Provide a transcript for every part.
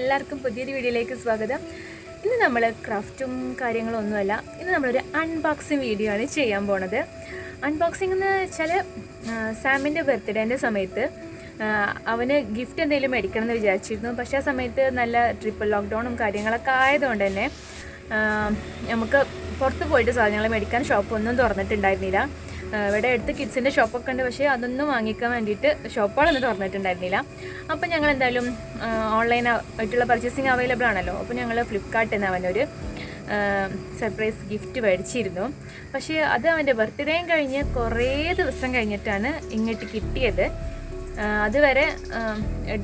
എല്ലാവർക്കും പുതിയൊരു വീഡിയോയിലേക്ക് സ്വാഗതം. ഇന്ന് നമ്മൾ ക്രാഫ്റ്റും കാര്യങ്ങളൊന്നുമല്ല, ഇന്ന് നമ്മളൊരു അൺബോക്സിങ് വീഡിയോ ആണ് ചെയ്യാൻ പോണത്. അൺബോക്സിംഗ് എന്ന് വെച്ചാൽ സാമിൻ്റെ ബർത്ത്ഡേൻ്റെ സമയത്ത് അവന് ഗിഫ്റ്റ് എന്തെങ്കിലും മേടിക്കണം എന്ന് വിചാരിച്ചിരുന്നു. പക്ഷേ ആ സമയത്ത് നല്ല ട്രിപ്പിൾ ലോക്ക്ഡൗണും കാര്യങ്ങളൊക്കെ ആയതുകൊണ്ട് തന്നെ നമുക്ക് പുറത്ത് പോയിട്ട് സാധനങ്ങൾ മേടിക്കാൻ ഷോപ്പൊന്നും തുറന്നിട്ടുണ്ടായിരുന്നില്ല. ഇവിടെ അടുത്ത് കിഡ്സിൻ്റെ ഷോപ്പൊക്കെ ഉണ്ട്, പക്ഷേ അതൊന്നും വാങ്ങിക്കാൻ വേണ്ടിയിട്ട് ഷോപ്പുകളൊന്നും തുറന്നിട്ടുണ്ടായിരുന്നില്ല. അപ്പോൾ ഞങ്ങൾ എന്തായാലും ഓൺലൈൻ ആയിട്ടുള്ള പർച്ചേസിങ് അവൈലബിൾ ആണല്ലോ. അപ്പോൾ ഞങ്ങൾ ഫ്ലിപ്കാർട്ടിൽ നിന്ന് അവനൊരു സർപ്രൈസ് ഗിഫ്റ്റ് മേടിച്ചിരുന്നു. പക്ഷേ അത് അവൻ്റെ ബർത്ത്ഡേയും കഴിഞ്ഞ് കുറേ ദിവസം കഴിഞ്ഞിട്ടാണ് ഇങ്ങോട്ട് കിട്ടിയത്. അതുവരെ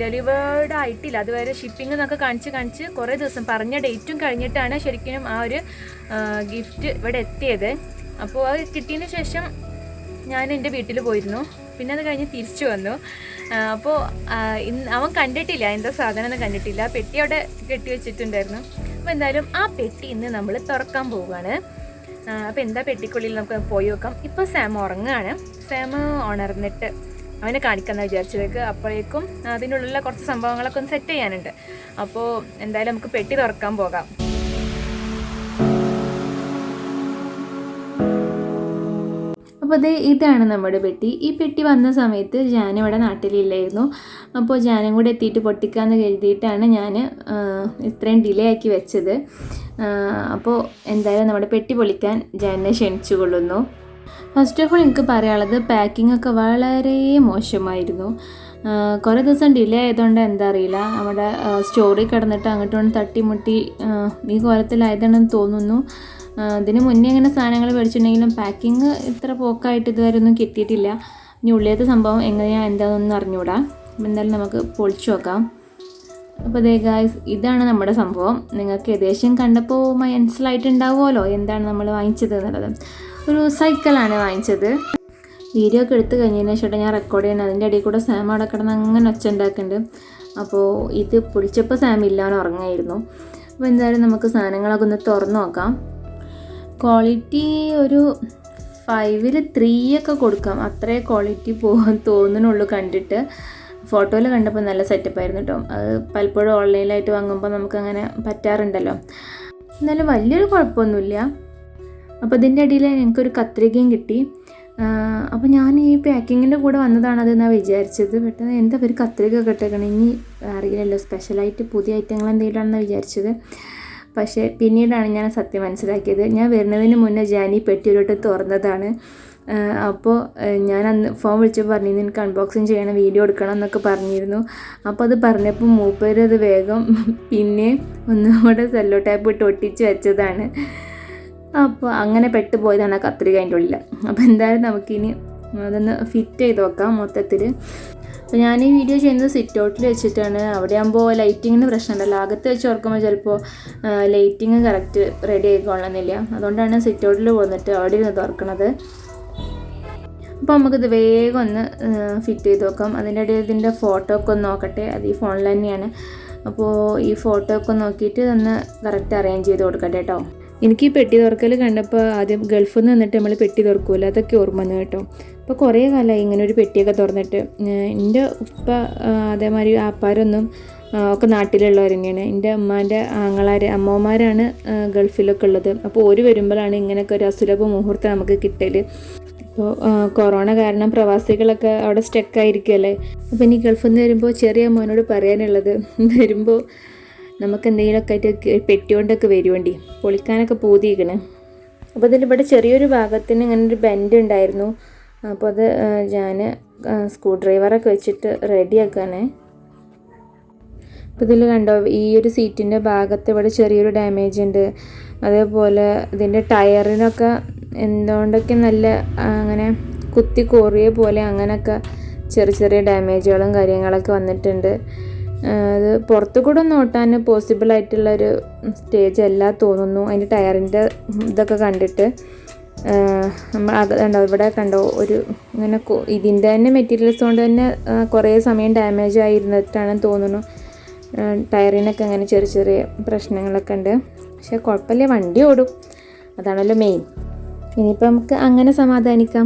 ഡെലിവേർഡ് ആയിട്ടില്ല, അതുവരെ ഷിപ്പിംഗ് എന്നൊക്കെ കാണിച്ച് കുറേ ദിവസം പറഞ്ഞ ഡേറ്റും കഴിഞ്ഞിട്ടാണ് ശരിക്കും ആ ഒരു ഗിഫ്റ്റ് ഇവിടെ എത്തിയത്. അപ്പോൾ അത് കിട്ടിയതിന് ശേഷം ഞാൻ എൻ്റെ വീട്ടിൽ പോയിരുന്നു. പിന്നെ അത് കഴിഞ്ഞ് തിരിച്ചു വന്നു. അപ്പോൾ അവൻ കണ്ടിട്ടില്ല, എന്താ സാധനം ഒന്നും കണ്ടിട്ടില്ല. പെട്ടി അവിടെ കെട്ടി വെച്ചിട്ടുണ്ടായിരുന്നു. അപ്പോൾ എന്തായാലും ആ പെട്ടി ഇന്ന് നമ്മൾ തുറക്കാൻ പോവുകയാണ്. അപ്പോൾ എന്താ പെട്ടിക്കുള്ളിൽ നമുക്ക് പോയി നോക്കാം. ഇപ്പോൾ സാം ഉറങ്ങുകയാണ്. സാം ഉണർന്നിട്ട് അവനെ കാണിക്കാമെന്ന് വിചാരിച്ചതേക്ക് അപ്പോഴേക്കും അതിനുള്ളിലുള്ള കുറച്ച് സംഭവങ്ങളൊക്കെ ഒന്ന് സെറ്റ് ചെയ്യാനുണ്ട്. അപ്പോൾ എന്തായാലും നമുക്ക് പെട്ടി തുറക്കാൻ പോകാം. അപ്പോൾ ഇതാണ് നമ്മുടെ പെട്ടി. ഈ പെട്ടി വന്ന സമയത്ത് ഞാനിവിടെ നാട്ടിലില്ലായിരുന്നു. അപ്പോൾ ഞാനും കൂടെ എത്തിയിട്ട് പൊട്ടിക്കാമെന്ന് കരുതിയിട്ടാണ് ഞാൻ ഇത്രയും ഡിലേ ആക്കി വെച്ചത്. അപ്പോൾ എന്തായാലും നമ്മുടെ പെട്ടി പൊളിക്കാൻ ഞാനെ ക്ഷണിച്ചു കൊള്ളുന്നു. ഫസ്റ്റ് ഓഫ് ഓൾ എനിക്ക് പറയാനുള്ളത്, പാക്കിംഗ് ഒക്കെ വളരെ മോശമായിരുന്നു. കുറേ ദിവസം ഡിലേ ആയതുകൊണ്ട് എന്താ അറിയില്ല, നമ്മുടെ സ്റ്റോറിൽ കിടന്നിട്ട് അങ്ങോട്ടും തട്ടിമുട്ടി ഈ കോലത്തിലായതാണെന്ന് തോന്നുന്നു. ഇതിന് മുന്നേ ഇങ്ങനെ സാധനങ്ങൾ മേടിച്ചിട്ടുണ്ടെങ്കിലും പാക്കിങ് ഇത്ര പോക്കായിട്ട് ഇതുവരെ ഒന്നും കിട്ടിയിട്ടില്ല. ഇനി ഉള്ളിലത്തെ സംഭവം എങ്ങനെയാണ് എന്താണെന്നൊന്നും അറിഞ്ഞുകൂടാ. എന്തായാലും നമുക്ക് പൊളിച്ചു നോക്കാം. അപ്പോൾ ഗായ്സ്, ഇതാണ് നമ്മുടെ സംഭവം. നിങ്ങൾക്ക് ഏകദേശം കണ്ടപ്പോൾ മനസ്സിലായിട്ടുണ്ടാവുമല്ലോ എന്താണ് നമ്മൾ വാങ്ങിച്ചത് എന്നുള്ളത്. ഒരു സൈക്കിളാണ് വാങ്ങിച്ചത്. വീഡിയോ ഒക്കെ എടുത്ത് കഴിഞ്ഞതിന് ശേഷം ഞാൻ റെക്കോർഡ് ചെയ്യണം. അതിൻ്റെ ഇടയിൽ കൂടെ സാം അവിടെ കിടന്ന് അങ്ങനെ ഒച്ച ഉണ്ടാക്കുന്നുണ്ട്. അപ്പോൾ ഇത് പൊളിച്ചപ്പോൾ സാം ഇല്ലാന്ന് ഉറങ്ങായിരുന്നു. അപ്പോൾ എന്തായാലും നമുക്ക് സാധനങ്ങളൊക്കെ ഒന്ന് തുറന്നു നോക്കാം. ക്വാളിറ്റി ഒരു 5-ൽ 3 ഒക്കെ കൊടുക്കാം. അത്രേ ക്വാളിറ്റി തോന്നുന്നുള്ളൂ കണ്ടിട്ട്. ഫോട്ടോയിൽ കണ്ടപ്പോൾ നല്ല സെറ്റപ്പായിരുന്നു കേട്ടോ. അത് പലപ്പോഴും ഓൺലൈനിലായിട്ട് വാങ്ങുമ്പോൾ നമുക്കങ്ങനെ പറ്റാറുണ്ടല്ലോ. എന്നാലും വലിയൊരു കുഴപ്പമൊന്നുമില്ല. അപ്പോൾ ഇതിൻ്റെ ഇടയിൽ എനിക്കൊരു കത്രികയും കിട്ടി. അപ്പോൾ ഞാൻ ഈ പാക്കിങ്ങിൻ്റെ കൂടെ വന്നതാണതെന്നാണ് വിചാരിച്ചത്. പെട്ടെന്ന് എന്താ ഒരു കത്രിക കിട്ടേക്കണം, ഇനി അറിയില്ലല്ലോ, സ്പെഷ്യലായിട്ട് പുതിയ ഐറ്റങ്ങൾ എന്തെങ്കിലും ആണെന്ന് വിചാരിച്ചത്. പക്ഷേ പിന്നീടാണ് ഞാൻ സത്യം മനസ്സിലാക്കിയത്. ഞാൻ വരുന്നതിന് മുന്നേ ഞാൻ ഈ പെട്ടി ഒരു തുറന്നതാണ്. അപ്പോൾ ഞാൻ അന്ന് ഫോൺ വിളിച്ചപ്പോൾ പറഞ്ഞിരുന്നു എനിക്ക് അൺബോക്സിങ് ചെയ്യണം, വീഡിയോ എടുക്കണം എന്നൊക്കെ പറഞ്ഞിരുന്നു. അപ്പോൾ അത് പറഞ്ഞപ്പോൾ മൂപ്പര് അത് വേഗം പിന്നെ ഒന്നുകൂടെ സെല്ലോ ടേപ്പ് ഇട്ട് ഒട്ടിച്ച് വെച്ചതാണ്. അപ്പോൾ അങ്ങനെ പെട്ടുപോയതാണ് ആ കത്രിക അതിൻ്റെ ഉള്ളിൽ. അപ്പോൾ എന്തായാലും നമുക്കിനി അതൊന്ന് ഫിറ്റ് ചെയ്ത് നോക്കാം മൊത്തത്തിൽ. അപ്പോൾ ഞാൻ ഈ വീഡിയോ ചെയ്യുന്നത് സിറ്റ് ഔട്ടിൽ വെച്ചിട്ടാണ്. അവിടെ ആകുമ്പോൾ ലൈറ്റിങ്ങിന് പ്രശ്നമുണ്ടല്ലോ. അകത്ത് വെച്ച് ഓർക്കുമ്പോൾ ചിലപ്പോൾ ലൈറ്റിങ് കറക്റ്റ് റെഡി ആയിക്കൊള്ളണമെന്നില്ല. അതുകൊണ്ടാണ് സിറ്റ് ഔട്ടിൽ പോന്നിട്ട് അവിടെ ഇരുന്ന് തുറക്കണത്. അപ്പോൾ നമുക്കിത് വേഗം ഒന്ന് ഫിറ്റ് ചെയ്ത് നോക്കാം. അതിൻ്റെ ഇടയിൽ ഇതിൻ്റെ ഫോട്ടോ ഒക്കെ ഒന്ന് നോക്കട്ടെ. അത് ഈ ഫോണിൽ തന്നെയാണ്. അപ്പോൾ ഈ ഫോട്ടോ ഒക്കെ നോക്കിയിട്ട് ഒന്ന് കറക്റ്റ് അറേഞ്ച് ചെയ്ത് കൊടുക്കട്ടെ കേട്ടോ. എനിക്ക് ഈ പെട്ടി തുറക്കൽ കണ്ടപ്പോൾ ആദ്യം ഗൾഫിൽ നിന്ന് നിന്നിട്ട് നമ്മൾ പെട്ടി തുറക്കുമല്ലോ, അതൊക്കെ ഓർമ്മ വന്നു കേട്ടോ. അപ്പോൾ കുറേ കാലമായി ഇങ്ങനെ ഒരു പെട്ടിയൊക്കെ തുറന്നിട്ട്. എൻ്റെ ഉപ്പ അതേമാതിരി ആപ്പാരൊന്നും ഒക്കെ നാട്ടിലുള്ളവർ തന്നെയാണ്. എൻ്റെ ഉമ്മാൻ്റെ അമ്മമാരാണ് ഗൾഫിലൊക്കെ ഉള്ളത്. അപ്പോൾ ഓര് വരുമ്പോഴാണ് ഇങ്ങനെയൊക്കെ ഒരു അസുലഭ മുഹൂർത്തം നമുക്ക് കിട്ടൽ. ഇപ്പോൾ കൊറോണ കാരണം പ്രവാസികളൊക്കെ അവിടെ സ്റ്റക്കായിരിക്കുമല്ലേ. അപ്പോൾ ഇനി ഗൾഫിൽ നിന്ന് വരുമ്പോൾ ചെറിയ മോനോട് പറയാനുള്ളത്, വരുമ്പോൾ നമുക്ക് എന്തെങ്കിലുമൊക്കെ ആയിട്ട് പെട്ടിക്കൊണ്ടൊക്കെ വരുവേണ്ടി പൊളിക്കാനൊക്കെ പൂതിയിക്കണ്. അപ്പോൾ ഇതിലിവിടെ ചെറിയൊരു ഭാഗത്തിന് ഇങ്ങനെ ഒരു ബെൻഡ് ഉണ്ടായിരുന്നു. അപ്പോൾ അത് ഞാൻ സ്ക്രൂ ഡ്രൈവറൊക്കെ വെച്ചിട്ട് റെഡിയാക്കാനേ. അപ്പോൾ ഇതിൽ കണ്ടോ, ഈ ഒരു സീറ്റിൻ്റെ ഭാഗത്ത് ഇവിടെ ചെറിയൊരു ഡാമേജ് ഉണ്ട്. അതേപോലെ ഇതിൻ്റെ ടയറിനൊക്കെ എന്തുകൊണ്ടൊക്കെ നല്ല അങ്ങനെ കുത്തി കോറിയ പോലെ അങ്ങനെയൊക്കെ ചെറിയ ഡാമേജുകളും കാര്യങ്ങളൊക്കെ വന്നിട്ടുണ്ട്. അത് പുറത്തു കൂടെ ഒന്ന് ഓട്ടാൻ പോസിബിളായിട്ടുള്ളൊരു സ്റ്റേജ് അല്ല തോന്നുന്നു. അതിൻ്റെ ടയറിൻ്റെ ഇതൊക്കെ കണ്ടിട്ട് നമ്മൾ കണ്ടോ, ഇവിടെ കണ്ടോ ഒരു ഇങ്ങനെ ഇതിൻ്റെ തന്നെ മെറ്റീരിയൽസ് കൊണ്ട് തന്നെ കുറേ സമയം ഡാമേജ് ആയിരുന്നിട്ടാണെന്ന് തോന്നുന്നു. ടയറിനൊക്കെ അങ്ങനെ ചെറിയ പ്രശ്നങ്ങളൊക്കെ ഉണ്ട്. പക്ഷേ കുഴപ്പമില്ല, വണ്ടി ഓടും, അതാണല്ലോ മെയിൻ. ഇനിയിപ്പോൾ നമുക്ക് അങ്ങനെ സമാധാനിക്കാം.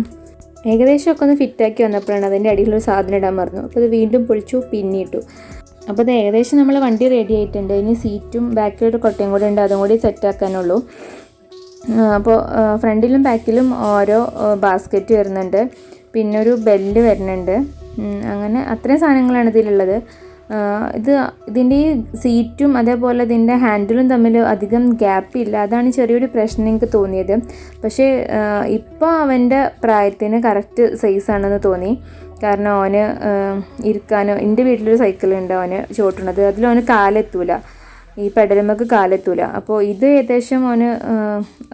ഏകദേശമൊക്കെ ഒന്ന് ഫിറ്റാക്കി വന്നപ്പോഴാണ് അതിൻ്റെ അടിയിലൊരു സാധനം ഇടാൻ മറന്നു. അപ്പോൾ അത് വീണ്ടും പൊളിച്ചു പിന്നിട്ടു. അപ്പോൾ ഇത് ഏകദേശം നമ്മൾ വണ്ടി റെഡി ആയിട്ടുണ്ട്. ഇനി സീറ്റും ബാക്കിലൊരു കൊട്ടയും കൂടെ ഉണ്ട്, അതും കൂടി സെറ്റാക്കാനുള്ളൂ. അപ്പോൾ ഫ്രണ്ടിലും ബാക്കിലും ഓരോ ബാസ്ക്കറ്റ് വരുന്നുണ്ട്, പിന്നെ ഒരു ബെല്ല് വരുന്നുണ്ട്. അങ്ങനെ അത്രയും സാധനങ്ങളാണ് ഇതിലുള്ളത്. ഇതിൻ്റെ ഈ സീറ്റും അതേപോലെ ഇതിൻ്റെ ഹാൻഡിലും തമ്മിൽ അധികം ഗ്യാപ്പില്ല, അതാണ് ചെറിയൊരു പ്രശ്നം എനിക്ക് തോന്നിയത്. പക്ഷേ ഇപ്പോൾ അവൻ്റെ പ്രായത്തിന് കറക്റ്റ് സൈസാണെന്ന് തോന്നി. കാരണം അവന് ഇരിക്കാനോ, എൻ്റെ വീട്ടിലൊരു സൈക്കിളുണ്ട് അവന് ചോട്ടുന്നത്, അതിലവന് കാലെത്തൂല, ഈ പെഡലുമ്മക്ക് കാലെത്തൂല. അപ്പോൾ ഇത് ഏകദേശം അവന്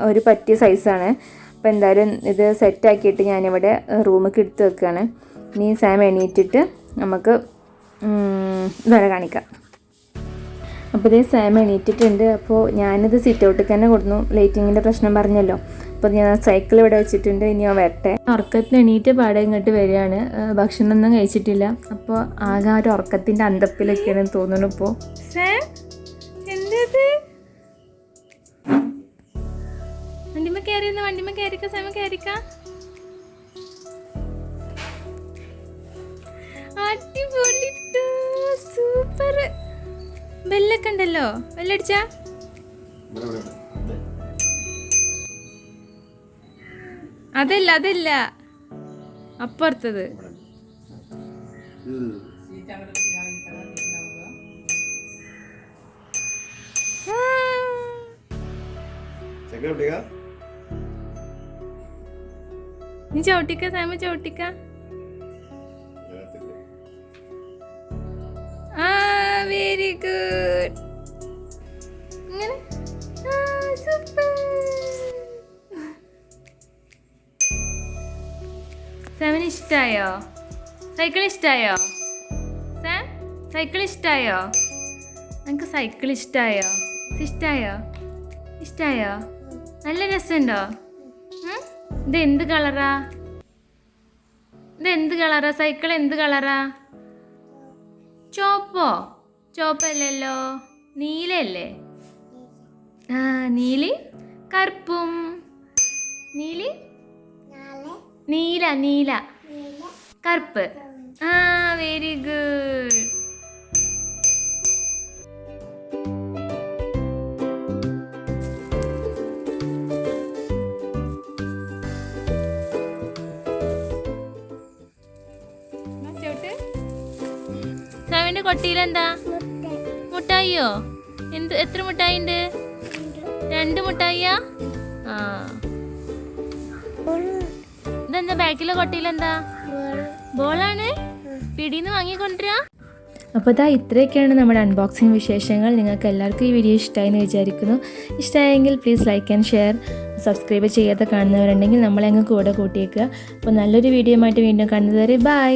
ഒരു പറ്റിയ സൈസാണ്. അപ്പോൾ എന്തായാലും ഇത് സെറ്റാക്കിയിട്ട് ഞാനിവിടെ റൂമിലേക്ക് എടുത്ത് വെക്കുകയാണ്. ഇനി സാം എണീറ്റിട്ട് നമുക്ക് വരെ കാണിക്കാം. അപ്പോൾ ഇതേ സാം എണീറ്റിട്ടുണ്ട്. അപ്പോൾ ഞാനിത് സിറ്റ് ഔട്ടിൽ തന്നെ കൊടുന്നു, ലൈറ്റിങ്ങിൻ്റെ പ്രശ്നം പറഞ്ഞല്ലോ. അപ്പോൾ ഞാൻ സൈക്കിൾ ഇവിടെ വെച്ചിട്ടുണ്ട്, ഇനി ഞാൻ വരട്ടെ. ഉറക്കത്തിന് എണീറ്റ് പാടെ ഇങ്ങോട്ട് വരികയാണ്. ഭക്ഷണമൊന്നും കഴിച്ചിട്ടില്ല, അപ്പോൾ ആകെ ഒരു ഉറക്കത്തിൻ്റെ അന്തപ്പിലൊക്കെയാണ് തോന്നുന്നു. ഇപ്പോൾ വണ്ടിമ കയറിയെന്ന്, വണ്ടിമ കയറിക്ക സാമ കയറിക്ക. അടിപൊളി, സൂപ്പർ. ബെല്ലൊക്കെ ഉണ്ടല്ലോ, ബെല്ലടിച്ചാ. അതല്ല അപ്പുറത്തത്. നീ ചവിട്ടിക്ക സാമ, ചവിട്ടിക്ക. Very good. ഇങ്ങനെ സൂപ്പർ. സാമിന് ഇഷ്ടായോ സൈക്കിൾ? ഇഷ്ടായോ സാം? സൈക്കിൾ ഇഷ്ടായോ? എനിക്ക് സൈക്കിൾ ഇഷ്ടായോ? ഇഷ്ടായോ? നല്ല രസമുണ്ടോ? ഇത് എന്ത് കളറാ? സൈക്കിൾ എന്ത് കളറാ? ചോപ്പല്ലല്ലോ, നീലല്ലേ? നീലി കറുപ്പും. നീല കറുപ്പ്. Very good. സാമിന്റെ കൊട്ടിയിലെന്താ? മുട്ടായിയോ? എത്ര മുട്ടായി ഉണ്ട്? 2 മുട്ടായിയാ? ഇതെന്താ ബാക്കിലെ കൊട്ടിയിലെന്താ? ബോളാണ്, പിടിന്ന് വാങ്ങിക്കൊണ്ടിരാ. അപ്പോൾ ഇത്രയൊക്കെയാണ് നമ്മുടെ അൺബോക്സിങ് വിശേഷങ്ങൾ. നിങ്ങൾക്ക് എല്ലാവർക്കും ഈ വീഡിയോ ഇഷ്ടമായെന്ന് വിചാരിക്കുന്നു. ഇഷ്ടമായെങ്കിൽ please like and share. Subscribe ചെയ്യാതെ കാണുന്നവരുണ്ടെങ്കിൽ നമ്മളെ അങ്ങ് കൂടെ കൂട്ടിയേക്കുക. അപ്പോൾ നല്ലൊരു വീഡിയോ ആയിട്ട് വീണ്ടും കാണുന്നത് വരെ ബൈ.